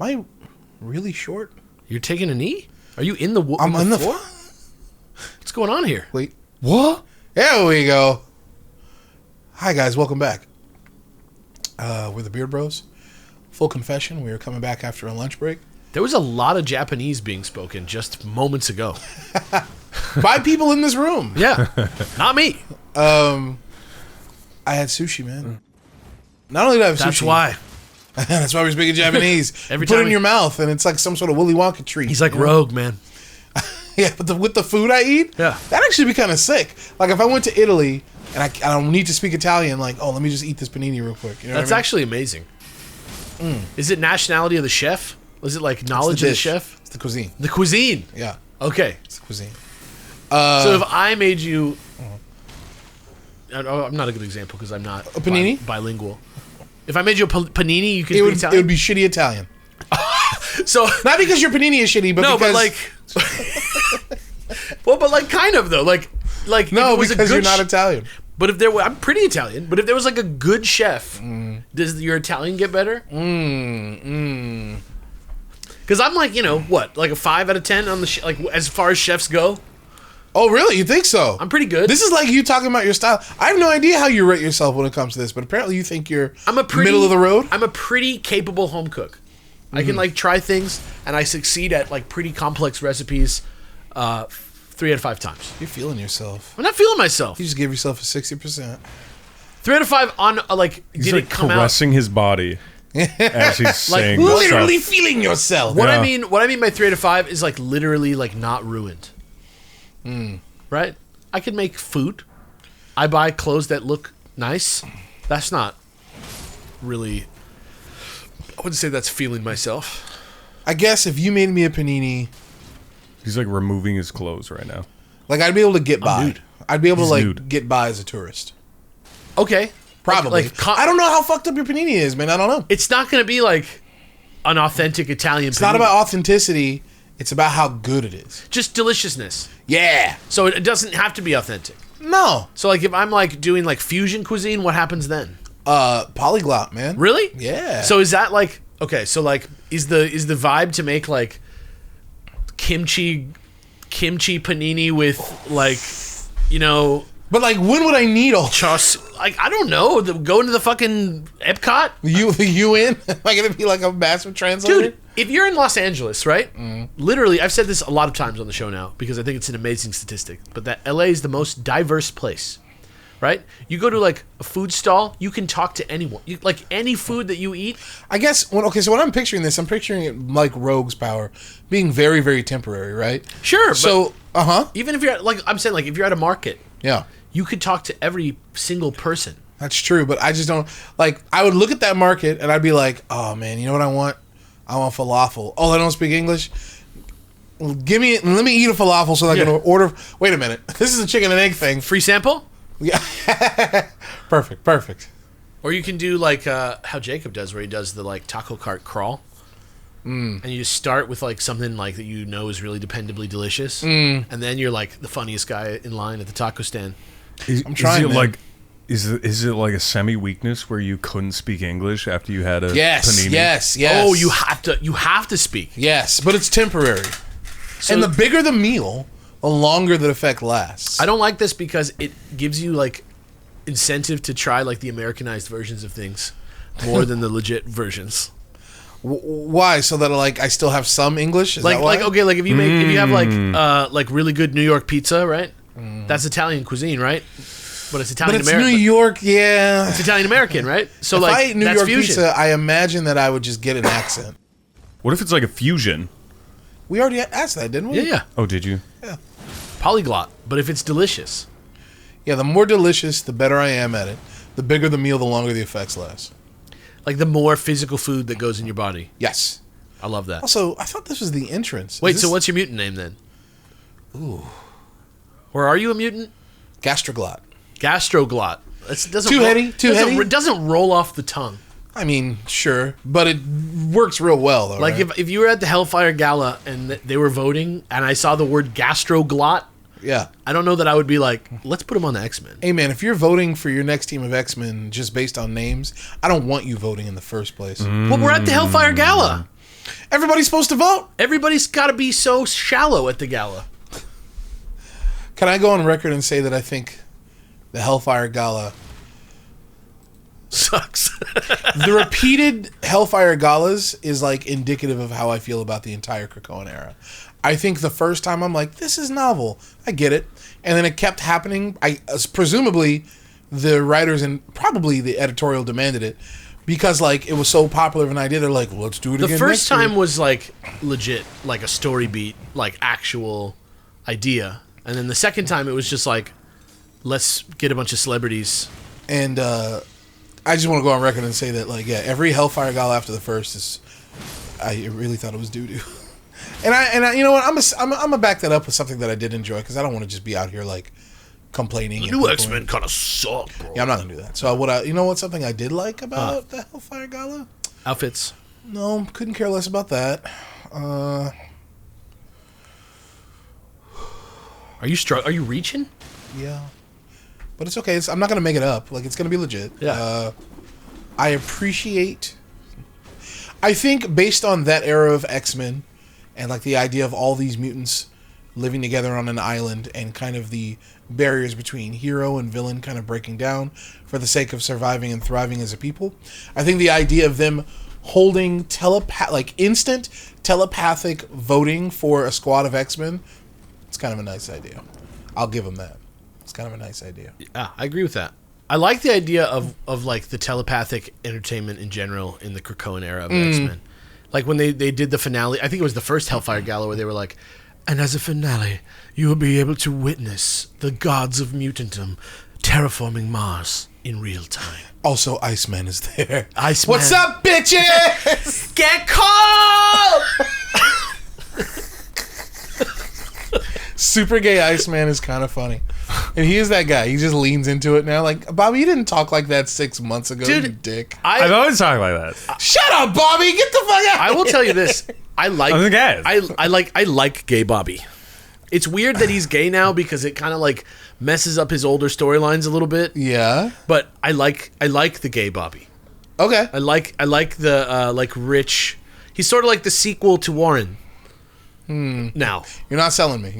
Am I really short? You're taking a knee? Are you in the I'm on the floor? What's going on here? Wait. What? There we go. Hi, guys. Welcome back. We're the Beard Bros. Full confession, we are coming back after a lunch break. There was a lot of Japanese being spoken just moments ago. By people in this room. Yeah. Not me. I had sushi, man. Not only did I have sushi. That's why. That's why we're speaking Japanese. Every you put time it in your mouth, and it's like some sort of Willy Wonka treat. He's like Rogue, man. Yeah, but with the food I eat, Yeah. that'd actually be kind of sick. Like if I went to Italy and I don't need to speak Italian, like, oh, let me just eat this panini real quick. You know That's what I mean? actually amazing. Is it nationality of the chef? Was it like knowledge the of the dish. chef? It's the cuisine. The cuisine. Yeah, Okay. it's the cuisine. So if I made you... I'm not a good example because I'm not A panini? bilingual. If I made you a panini, you could It speak would Italian? be shitty Italian. So... Not because your panini is shitty, but No, because... but like... Well, but like kind of though. Like No, if it was because a you're good not Italian. But if there were... I'm pretty Italian. But if there was like a good chef, does your Italian get better? Because I'm like, what? Like a 5 out of 10 on the... like as far as chefs go? Oh, really? You think so? I'm pretty good. This is like you talking about your style. I have no idea how you rate yourself when it comes to this, but apparently you think you're middle of the road. I'm a pretty capable home cook. I can like try things, and I succeed at like pretty complex recipes 3 out of 5 times. You're feeling yourself. I'm not feeling myself. You just gave yourself a 60%. 3 out of 5 on like He's did like it come caressing his body as he's saying Literally stuff. feeling yourself. What Yeah. I mean by 3 out of 5 is like literally like not ruined. Right? I can make food. I buy clothes that look nice. That's not really... I wouldn't say that's feeling myself. I guess if you made me a panini, He's like removing his clothes right now. like I'd be able to get by. nude. I'd be able He's to like nude. get by as a tourist. Okay. Probably. Like, I don't know how fucked up your panini is, man. I don't know. It's not going to be like an authentic Italian It's not about authenticity. It's about how good it is. just deliciousness. Yeah. So it doesn't have to be authentic. No. So like if I'm like doing like fusion cuisine, what happens then? Polyglot, man. Really? Yeah. So is that like okay, so like is the vibe to make like kimchi panini with like But like, when would I need all like I don't know, go into the fucking Epcot? you in? Am I gonna be like a massive translator? Dude, if you're in Los Angeles, right? Literally, I've said this a lot of times on the show now because I think it's an amazing statistic, but that LA is the most diverse place, right? You go to like a food stall, you can talk to anyone. Like any food that you eat. I guess, so when I'm picturing this, I'm picturing it like Rogue's power being very, very temporary, right? Sure. So, even if you're at, like I'm saying, like if you're at a market, yeah. you could talk to every single person. That's true, but I just don't, like, I would look at that market and I'd be like, oh man, you know what I want? I want falafel. Oh, I don't speak English? Let me eat a falafel so that I can order. Wait a minute. This is a chicken and egg thing. Free sample? Yeah. Perfect. Or you can do like how Jacob does, where he does the like taco cart crawl. And you just start with like something like that you know is really dependably delicious. And then you're like the funniest guy in line at the taco stand. I'm trying, Is it man. like, is it like a semi-weakness where you couldn't speak English after you had a panini? Yes. Oh, you have to speak. Yes, but it's temporary. So, And the bigger the meal, the longer the effect lasts. I don't like this because it gives you like incentive to try like the Americanized versions of things more than the legit versions. Why? So that like I still have some English? Is that why? Like okay, like if you have like really good New York pizza, right? That's Italian cuisine, right? But it's Italian But it's American. New York, yeah. It's Italian American, right? So If like I ate New that's York fusion. pizza, I imagine that I would just get an accent. What if it's like a fusion? We already asked that, didn't we? Yeah. Oh, did you? Polyglot. But if it's delicious. Yeah, the more delicious, the better I am at it. The bigger the meal, the longer the effects last. Like the more physical food that goes in your body. Yes. I love that. Also, I thought this was the entrance. Wait, so what's your mutant name then? Ooh. Or are you a mutant? Gastroglot. Gastroglot. Doesn't Too heady? It doesn't roll off the tongue. I mean, sure, but it works real well, though. Like right? if you were at the Hellfire Gala and they were voting and I saw the word gastroglot, yeah. I don't know that I would be like, let's put him on the X-Men. Hey, man, if you're voting for your next team of X-Men just based on names, I don't want you voting in the first place. Well, we're at the Hellfire Gala. Everybody's supposed to vote. Everybody's got to be so shallow at the gala. Can I go on record and say that I think the Hellfire Gala sucks? The repeated Hellfire Galas is like indicative of how I feel about the entire Krakoan era. I think the first time I'm like, this is novel. I get it. And then it kept happening. Presumably the writers and probably the editorial demanded it because like it was so popular of an idea. They're like, well, let's do it again. The first next time year. was like legit, like a story beat, like actual idea. And then the second time it was just like, let's get a bunch of celebrities. And I just want to go on record and say that like, yeah, every Hellfire Gala after the first is, I really thought it was doo-doo. And I, you know what? I'm gonna back that up with something that I did enjoy because I don't want to just be out here like complaining. The new X-Men kind of suck, bro. Yeah, I'm not gonna do that. So you know what? Something I did like about the Hellfire Gala? Outfits. No, couldn't care less about that. Are you reaching? Yeah, but it's okay. I'm not gonna make it up. Like it's gonna be legit. Yeah. I think based on that era of X-Men and like the idea of all these mutants living together on an island and kind of the barriers between hero and villain kind of breaking down for the sake of surviving and thriving as a people, I think the idea of them holding instant telepathic voting for a squad of X-Men, it's kind of a nice idea. I'll give them that. It's kind of a nice idea. Yeah, I agree with that. I like the idea of like the telepathic entertainment in general in the Krakoan era of X-Men. Like when they did the finale, I think it was the first Hellfire Gala where they were like, and as a finale, you will be able to witness the gods of mutantum terraforming Mars in real time. Also, Iceman is there. Iceman. What's up, bitches? Get cold! Super gay Iceman is kind of funny. And he is that guy. He just leans into it now. Like, Bobby, you didn't talk like that 6 months ago, Dude, you dick. I've always talked like that. Shut up, Bobby! Get the fuck out! I will tell you this. I like I'm the guy. I like gay Bobby. It's weird that he's gay now because it kind of like messes up his older storylines a little bit. Yeah. But I like the gay Bobby. Okay. I like the like rich. He's sort of like the sequel to Warren. Now You're not selling me,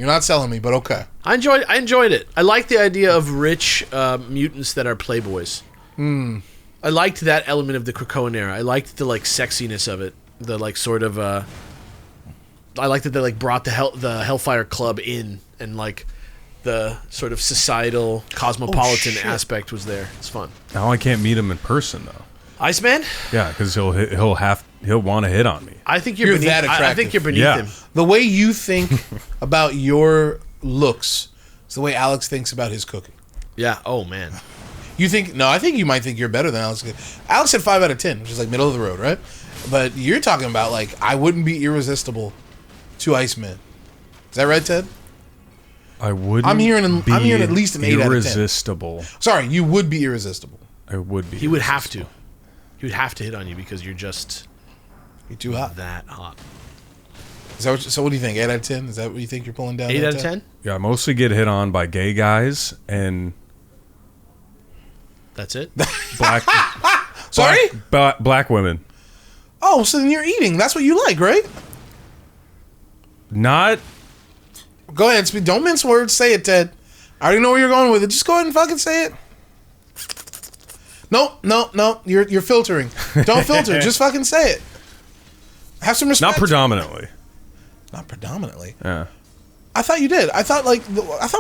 but okay. I enjoyed it. I like the idea of rich mutants that are playboys. I liked that element of the Krakoan era. I liked the like sexiness of it. The like sort of I liked that they like brought the Hellfire Club in and like the sort of societal cosmopolitan aspect was there. It's fun. Now I can't meet him in person though. Iceman? Yeah, because he'll want to hit on me. I think you're beneath, that attractive. I think you're beneath him. The way you think about your looks is the way Alex thinks about his cooking. Yeah. Oh man. You think? No, I think you might think you're better than Alex. Alex had 5 out of 10, which is like middle of the road, right? But you're talking about like I wouldn't be irresistible to Iceman. Is that right, Ted? I wouldn't. I'm hearing at least an 8 out of 10. Irresistible. Sorry, you would be irresistible. I would be. He would have to. He would have to hit on you because you're too hot. that hot. Is that so? What do you think? 8 out of 10? Is that what you think you're pulling down? 8 out of 10? Yeah, I mostly get hit on by gay guys and That's it? black. Sorry? Black women. Oh, so then you're eating. That's what you like, right? Not. Go ahead. Don't mince words. Say it, Ted. I already know where you're going with it. Just go ahead and fucking say it. No. You're filtering. Don't filter. Just fucking say it. Have some respect. Not predominantly. Not predominantly. Yeah. I thought you did. I thought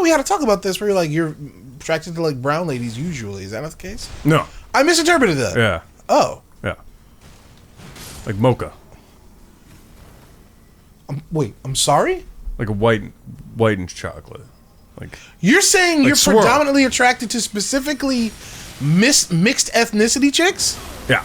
we had to talk about this where you're attracted to like brown ladies usually. Is that not the case? No. I misinterpreted that. Yeah. Oh. Yeah. Like mocha. Wait, I'm sorry? Like a whitened chocolate. Like you're saying you're swirl. predominantly attracted to specifically mixed ethnicity chicks? Yeah.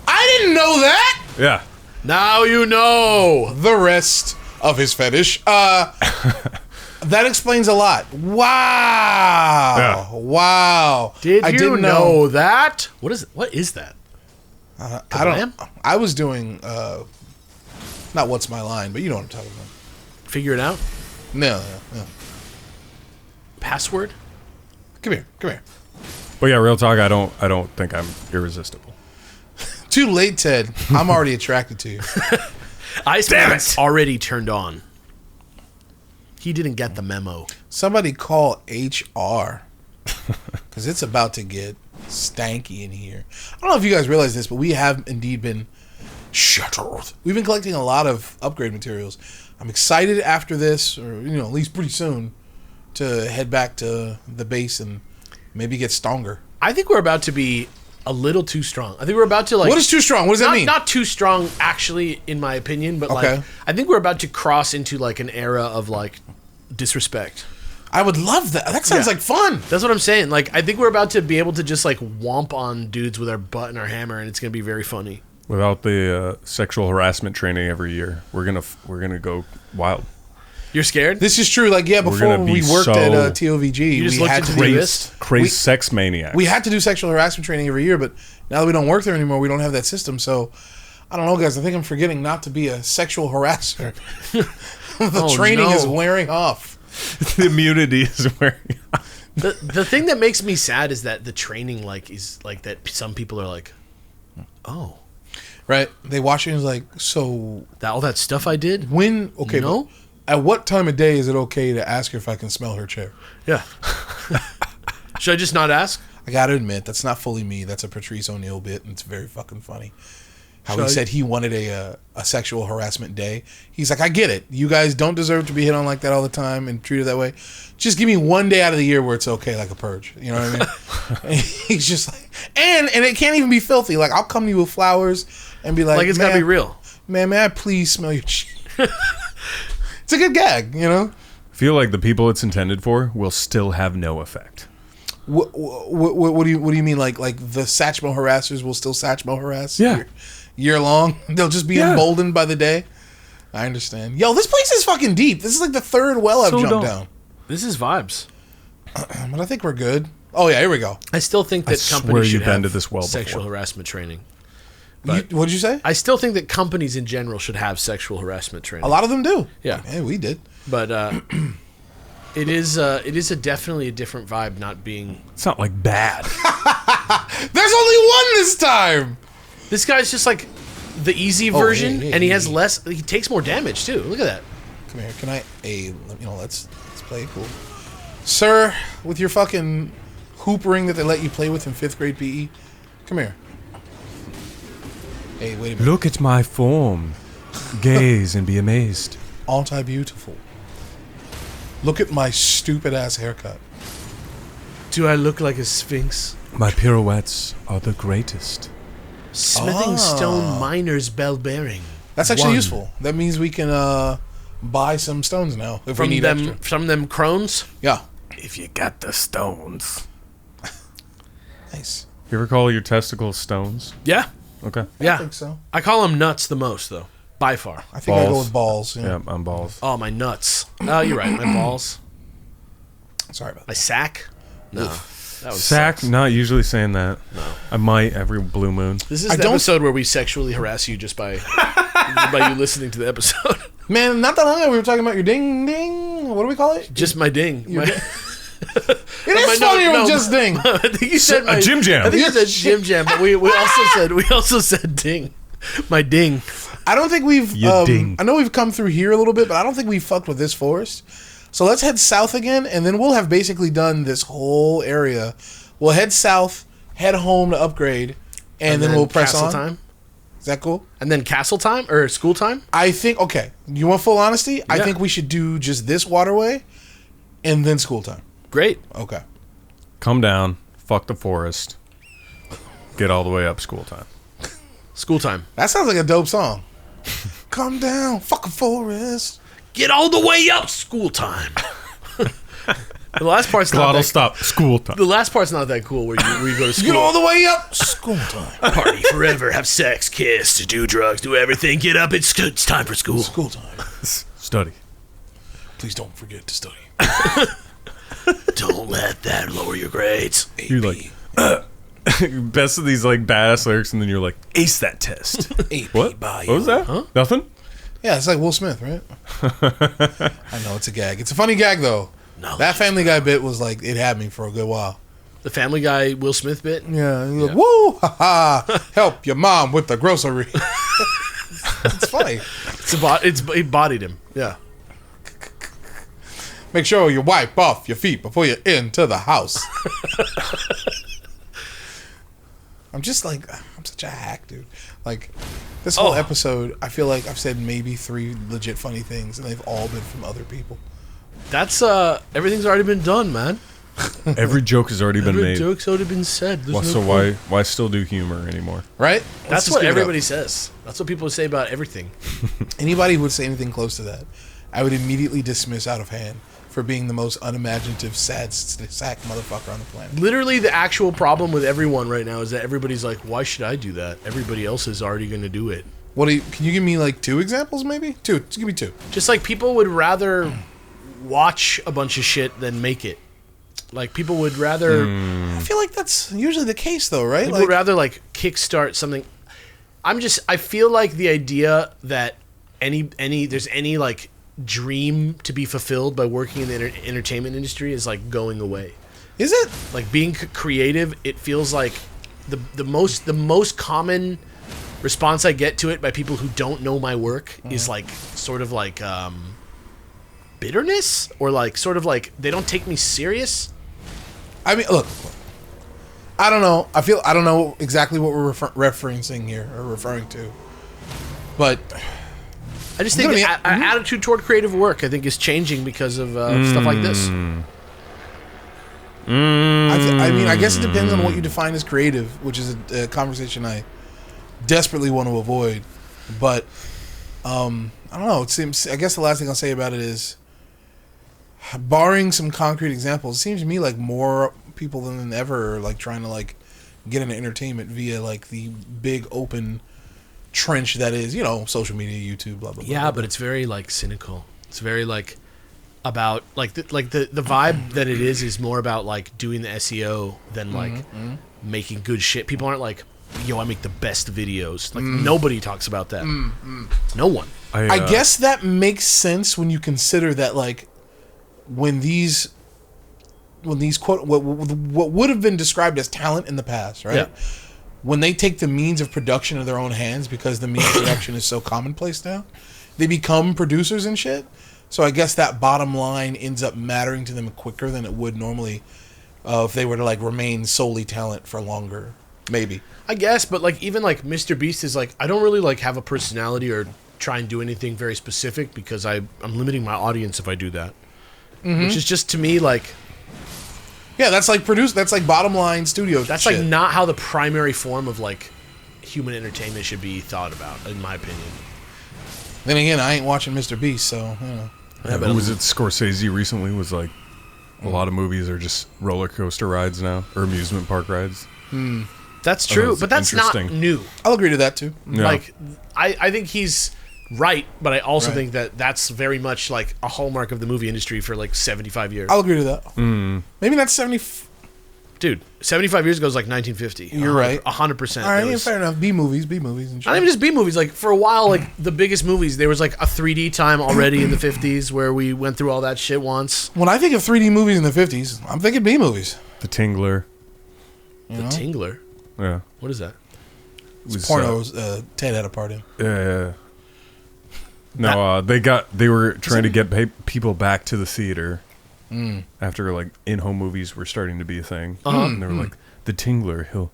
I didn't know that. Yeah. Now you know. The rest of his fetish. That explains a lot. Wow. Yeah. Wow. Did I you didn't know that? What is that? I don't. I was doing not what's my line, but you know what I'm talking about. Figure it out. No. Password? Come here. But yeah, real talk, I don't think I'm irresistible. Too late, Ted. I'm already attracted to you. Iceman's already turned on. He didn't get the memo. Somebody call HR. Because it's about to get stanky in here. I don't know if you guys realize this, but we have indeed been shattered. We've been collecting a lot of upgrade materials. I'm excited after this, or at least pretty soon, to head back to the base and maybe get stronger. I think we're about to be a little too strong. I think we're about to What is too strong? What does that mean? Not too strong, actually, in my opinion, but I think we're about to cross into an era of disrespect. I would love that. That sounds like fun. That's what I'm saying. I think we're about to be able to just womp on dudes with our butt and our hammer, and it's gonna be very funny. Without the sexual harassment training every year, we're gonna go wild. You're scared? This is true. Before we worked at TOVG, you just looked into the wrist? Crazy sex maniacs. We had to do sexual harassment training every year, but now that we don't work there anymore, we don't have that system. So, I don't know, guys. I think I'm forgetting not to be a sexual harasser. The training is wearing off. The immunity is wearing off. The thing that makes me sad is that the training is that some people are oh. Right. They watch it and it's so... all that stuff I did? When... Okay, but at what time of day is it okay to ask her if I can smell her chair? Yeah. Should I just not ask? I gotta admit, that's not fully me. That's a Patrice O'Neill bit, and it's very fucking funny. How he said he wanted a sexual harassment day. He's like, I get it. You guys don't deserve to be hit on like that all the time and treated that way. Just give me one day out of the year where it's okay, like a purge. You know what I mean? And he's just and it can't even be filthy. I'll come to you with flowers and be like, it's gotta be real. Man, may I please smell your shit? It's a good gag, I feel like the people it's intended for will still have no effect. What do you mean? Like the Satchmo harassers will still Satchmo harass? Yeah. Year long? They'll just be emboldened by the day? I understand. Yo, this place is fucking deep. This is the third well I've jumped down. This is vibes. But I think we're good. Oh, yeah, here we go. I still think that companies should have this well sexual before. Harassment training. What did you say? I still think that companies in general should have sexual harassment training. A lot of them do. Yeah. Hey, we did. But it is definitely a different vibe not being... It's not bad. There's only one this time! This guy's just the easy version, and he has less... He takes more damage, too. Look at that. Come here. Can I... let's play cool. Sir, with your fucking hoop ring that they let you play with in 5th grade PE, come here. Hey, wait a minute. Look at my form. Gaze and be amazed. Aren't I beautiful? Look at my stupid-ass haircut. Do I look like a sphinx? My pirouettes are the greatest. Smithing stone miner's bell bearing. That's actually useful. That means we can buy some stones now if we need extra. From them crones? Yeah. If you got the stones. Nice. You ever call your testicles stones? Yeah. Okay. Yeah. I think so. I call them nuts the most, though. By far. I think I go with balls. Yeah, I'm balls. Oh, my nuts. Oh, you're right. My balls. Sorry about that. My sack? No. That was Sack, sucks. not usually saying that. No. I might every blue moon. This is the episode where we sexually harass you just by by you listening to the episode. Man, not that long ago we were talking about your ding ding. What do we call it? Just my ding. It is funnier with just ding. I think you said a Jim Jam. I think you said Jim Jam, but we also said ding. My ding. I don't think we've ding. I know we've come through here a little bit, but I don't think we've fucked with this forest. So let's head south again, and then we'll have basically done this whole area. We'll head south, head home to upgrade, and then we'll press castle on. Time. Is that cool? And then castle time or school time? I think, okay, you want full honesty? Yeah. I think we should do just this waterway, and then school time. Great. Okay. Come down, fuck the forest, get all the way up school time. School time. That sounds like a dope song. Come down, fuck a forest. Get all the way up school time. The last part's not that stop. School time. The last part's not that cool where you go to school. Get all the way up school time. Party forever, have sex, kiss, do drugs, do everything. Get up, it's time for school. School time. Study. Please don't forget to study. Don't let that lower your grades. You're like, best of these badass lyrics, and then you're like, ace that test. What? What was that? Huh? Nothing? Yeah, it's like Will Smith, right? I know, it's a gag. It's a funny gag, though. No, that Family Guy bit was it had me for a good while. The Family Guy Will Smith bit? Yeah. Like, woo, ha ha, help your mom with the grocery. It's funny. It bodied him. Yeah. Make sure you wipe off your feet before you enter the house. I'm such a hack, dude. Like, this whole episode, I feel like I've said maybe 3 legit funny things, and they've all been from other people. That's, everything's already been done, man. Every joke has already been made. Every joke's already been said. Why still do humor anymore? Right? That's what everybody says. That's what people say about everything. Anybody who would say anything close to that, I would immediately dismiss out of hand for being the most unimaginative, sad sack motherfucker on the planet. Literally, the actual problem with everyone right now is that everybody's like, why should I do that? Everybody else is already going to do it. Can you give me like 2 examples, maybe? 2. Just give me 2. Just like people would rather watch a bunch of shit than make it. Like, people would rather... I feel like that's usually the case, though, right? People would rather, like, kickstart something... I feel like the idea that there's any, like, dream to be fulfilled by working in the entertainment industry is, like, going away. Is it? Like, being creative, it feels like the most common response I get to it by people who don't know my work is, like, sort of, like, bitterness? Or, like, sort of, like, they don't take me serious? I mean, look, I don't know. I don't know exactly what we're referencing here or referring to, but I just think our attitude toward creative work, I think, is changing because of stuff like this. I mean, I guess it depends on what you define as creative, which is a conversation I desperately want to avoid. But I don't know. It seems. I guess the last thing I'll say about it is, barring some concrete examples, it seems to me like more people than ever are like trying to like get into entertainment via like the big open trench that is, social media, YouTube, blah blah blah. Yeah, but it's very like cynical. It's very like about like the vibe that it is more about like doing the SEO than like making good shit. People aren't like, yo, I make the best videos. Like nobody talks about that. No one. I guess that makes sense when you consider that like when these quote what would have been described as talent in the past, right? Yeah. When they take the means of production in their own hands because the means of production is so commonplace now, they become producers and shit. So I guess that bottom line ends up mattering to them quicker than it would normally if they were to like remain solely talent for longer. Maybe. I guess, but like even like Mr. Beast is like, I don't really like have a personality or try and do anything very specific because I'm limiting my audience if I do that. Which is just to me like, yeah, that's like bottom line studio. That's shit. Like not how the primary form of like human entertainment should be thought about, in my opinion. Then again, I ain't watching Mr. Beast, so Yeah, who was it? Scorsese recently was like, a lot of movies are just roller coaster rides now, or amusement park rides. That's true, but that's not new. I'll agree to that too. Yeah. Like, I think he's right, but I also think that that's very much like a hallmark of the movie industry for like 75 years. I'll agree to that. Maybe not 70. Dude, 75 years ago is like 1950. You're right. 100%. All right, fair enough. B movies and shit. Not even just B movies. Like for a while, like the biggest movies, there was like a 3D time already in the 50s where we went through all that shit once. When I think of 3D movies in the 50s, I'm thinking B movies. The Tingler. The Tingler? Yeah. What is that? It's pornos Ted had a part in. Yeah. No, they were trying to get people back to the theater after like in-home movies were starting to be a thing. And they were like, the Tingler,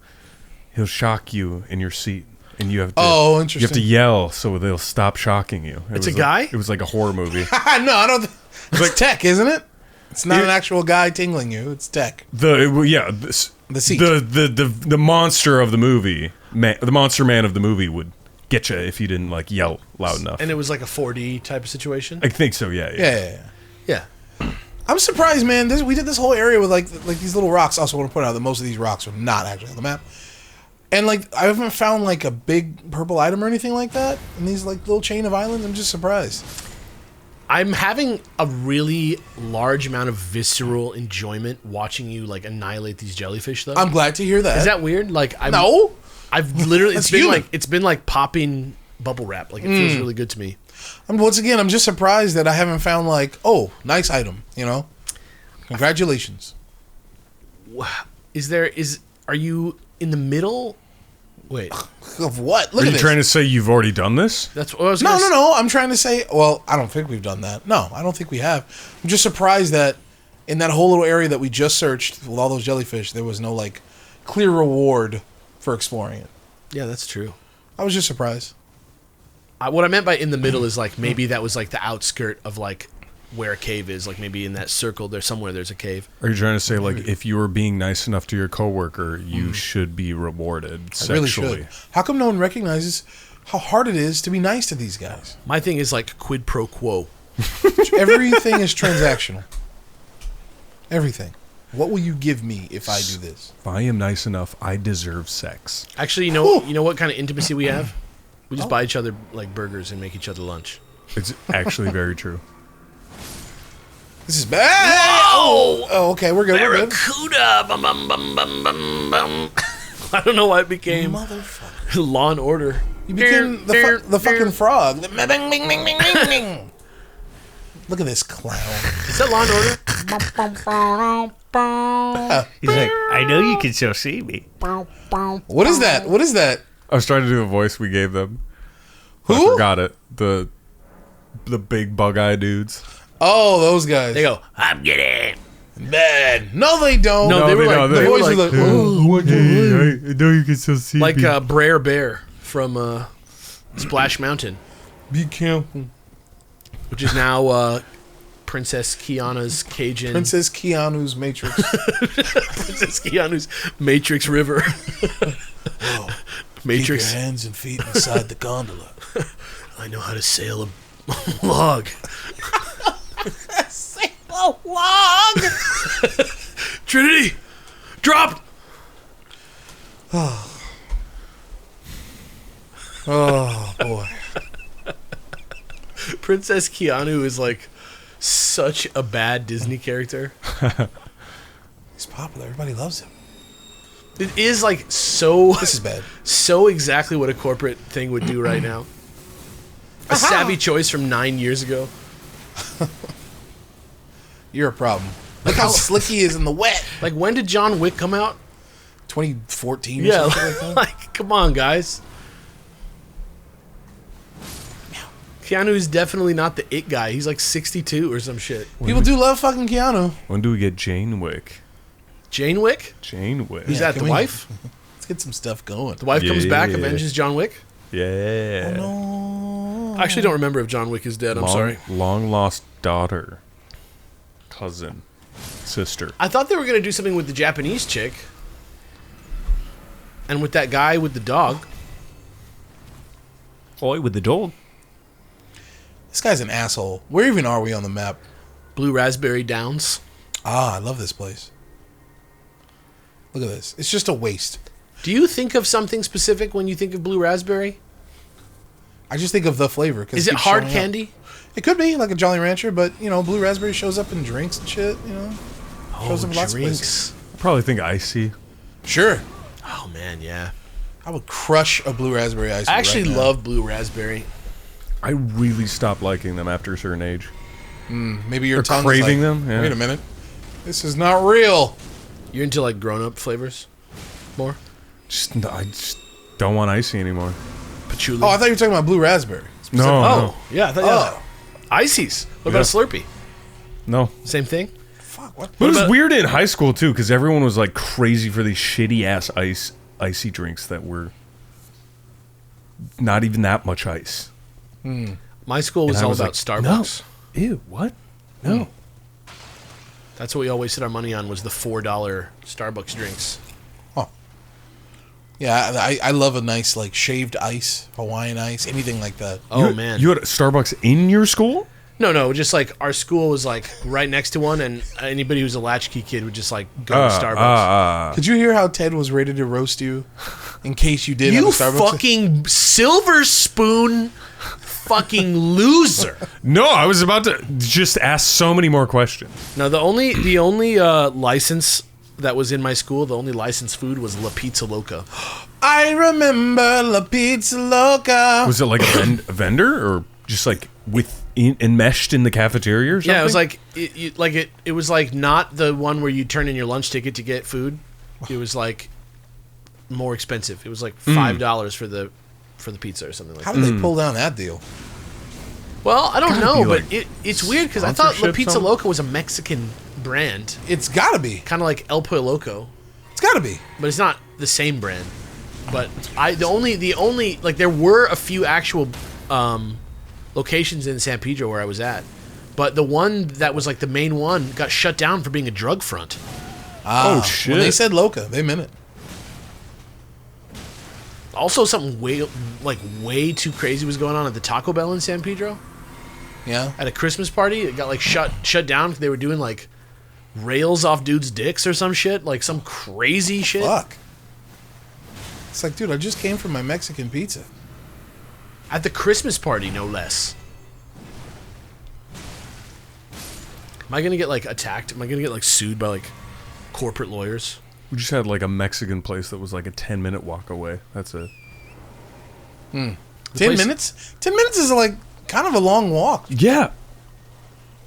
he'll shock you in your seat, and you have to interesting. You have to yell so they'll stop shocking you. It's a guy? It was like a horror movie. No, I don't. It's tech, isn't it? It's not an actual guy tingling you. It's tech. The seat. The monster of the movie, the monster man of the movie would get you if you didn't like yell loud enough. And it was like a 4D type of situation? I think so, yeah. Yeah. I'm surprised, man. We did this whole area with like these little rocks. I also want to point out that most of these rocks are not actually on the map. And like I haven't found like a big purple item or anything like that in these like little chain of islands. I'm just surprised. I'm having a really large amount of visceral enjoyment watching you like annihilate these jellyfish though. I'm glad to hear that. Is that weird? Like No. I've literally it's been like popping bubble wrap. Like it feels really good to me. Once again, I'm just surprised that I haven't found like, nice item, Congratulations. Are you in the middle Wait, Of what? Look Are at you this. trying to say you've already done this? that's what I was. No. I'm trying to say. Well, I don't think we've done that. No, I don't think we have. I'm just surprised that in that whole little area that we just searched with all those jellyfish, there was no like clear reward for exploring it. Yeah, that's true. I was just surprised. What I meant by in the middle is like maybe that was like the outskirt of like where a cave is. Like maybe in that circle there's a cave. Are you trying to say, like, if you were being nice enough to your coworker, you should be rewarded I sexually? really should. How come no one recognizes how hard it is to be nice to these guys? My thing is like quid pro quo. Everything is transactional. Everything. What will you give me if I do this? If I am nice enough, I deserve sex. Actually, you know what kind of intimacy we have? We just buy each other like burgers and make each other lunch. It's actually very true. This is bad. Whoa! Oh, okay, we're good. We're good. Barracuda! Bum, bum, bum, bum, bum, bum. I don't know why it became Motherfucker. Law and Order. You became the fucking frog. Bing, bing, bing, bing, bing, bing. Look at this clown. Is that Law and Order? He's like, I know you can still see me. What is that? What is that? I was trying to do the voice we gave them. Who? I forgot it. The big bug-eye dudes. Oh, those guys. They go, I'm getting bad. No, they don't. No, they were like, don't. the they were voice like, was like, oh, Hey, I know you can still see like me. Brer Bear from Splash Mountain, be careful. which is now Princess Kiana's Cajun. Princess Keanu's Matrix. Princess Keanu's Matrix River. Whoa. Matrix. Keep your hands and feet inside the gondola. I know how to sail a log. Sail a log. Trinity, drop. Oh boy. Princess Keanu is like such a bad Disney character. He's popular. Everybody loves him. It is like so. This is bad. So exactly what a corporate thing would do right now. A savvy choice from 9 years ago. You're a problem. Look how slick he is in the wet. Like when did John Wick come out? 2014 or Yeah, something like that. like come on, guys. Keanu is definitely not the it guy. He's like 62 or some shit. People do love fucking Keanu. When do we get Jane Wick? Jane Wick? Jane Wick. Who's that, can the we- wife? Let's get some stuff going. The wife comes back, Yeah. avenges John Wick? Yeah. No. I actually don't remember if John Wick is dead. I'm sorry. Long lost daughter. Cousin. Sister. I thought they were going to do something with the Japanese chick. And with that guy with the dog. Oi, with the dog. This guy's an asshole. Where even are we on the map? Blue Raspberry Downs. Ah, I love this place. Look at this. It's just a waste. Do you think of something specific when you think of Blue Raspberry? I just think of the flavor. 'Cause Is it keeps hard showing up. candy? It could be like a Jolly Rancher, but you know, Blue Raspberry shows up in drinks and shit. You know, shows up in lots of places. drinks. I probably think icy. Sure, Oh, man, yeah. I would crush a Blue Raspberry ice. I actually love Blue Raspberry. I really stopped liking them after a certain age. Maybe your Or tongue craving is like, them, yeah. Wait a minute, this is not real. You're into, like, grown-up flavors? More? I just don't want icy anymore. Patchouli? Oh, I thought you were talking about Blue Raspberry. No, Oh, yeah. I thought, Oh, Ices. What about a Slurpee? no. Same thing? fuck! What? But it was about- weird in high school too, because everyone was like crazy for these shitty ass icy drinks that were not even that much ice. My school was And I all was about like, Starbucks. No. Ew, what? No. That's what we all wasted our money on was the $4 Starbucks drinks. Yeah, I love a nice like shaved ice, Hawaiian ice, anything like that. Oh, You- man. You had Starbucks in your school? No, just like our school was like right next to one, and anybody who's a latchkey kid would just like go to Starbucks. Could you hear how Ted was ready to roast you, in case you did You have a Starbucks? fucking silver spoon fucking loser. No, I was about to just ask so many more questions. No, the only license that was in my school, the only licensed food was La Pizza Loca. I remember La Pizza Loca. Was it like a vendor or just like enmeshed in the cafeteria or something? Yeah, it was like it was like not the one where you turn in your lunch ticket to get food. It was like more expensive. It was like $5 for the pizza or something like How that. did they pull down that deal? Well, I don't Gotta know, be, but like, it's weird because I thought La sponsorship Pizza something? Loca was a Mexican brand, It's gotta be. kind of like El Pollo Loco, It's gotta be. but it's not the same brand. But the only like there were a few actual locations in San Pedro where I was at, but the one that was like the main one got shut down for being a drug front. Ah, shit. When they said Loca, they meant it. Also, something way too crazy was going on at the Taco Bell in San Pedro. Yeah. At a Christmas party, it got like shut down because they were doing like rails off dudes' dicks or some shit, like some crazy shit. Fuck. It's like, dude, I just came from my Mexican pizza. At the Christmas party, no less. Am I gonna get like attacked? Am I gonna get like sued by like corporate lawyers? We just had like a Mexican place that was like a 10-minute walk away. That's it. 10 place- minutes? 10 minutes is like kind of a long walk. Yeah.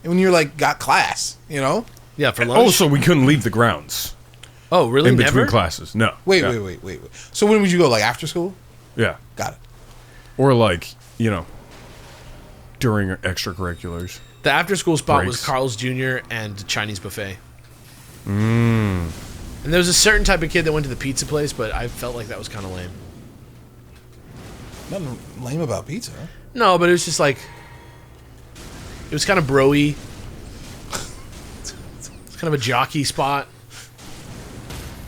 When you're like got class, you know? Yeah, for lunch. Also, we couldn't leave the grounds Oh, really? in between Never? classes. No. Wait, Yeah. wait. So when would you go? Like after school? Yeah. Got it. Or like, during extracurriculars. The after-school spot was Breaks. Carl's Jr. and Chinese buffet. And there was a certain type of kid that went to the pizza place, but I felt like that was kind of lame. Nothing lame about pizza. Huh? No, but it was just like it was kind of bro-y. It's kind of a jockey spot.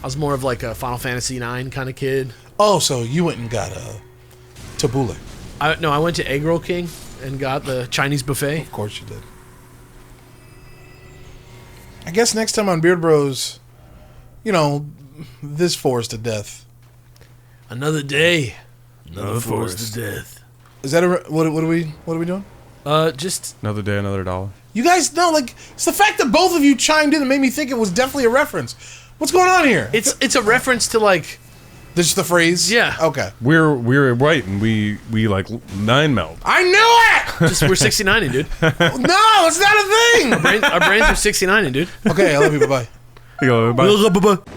I was more of like a Final Fantasy IX kind of kid. Oh, so you went and got a tabbouleh. I went to Egg Roll King and got the Chinese buffet. Of course you did. I guess next time on Beard Bros, this forest to death. Another day, another forest to death. Is that what are we doing? Just Another day, another dollar. You guys know, like, it's the fact that both of you chimed in that made me think it was definitely a reference. What's going on here? it's a reference to like This is the phrase? Yeah. Okay. We're white and we like nine meld. I knew it! just we're 69ing, dude. No, it's not a thing! Our brains are 69ing, dude. Okay, I love you. Bye-bye. Bye. Bye-bye.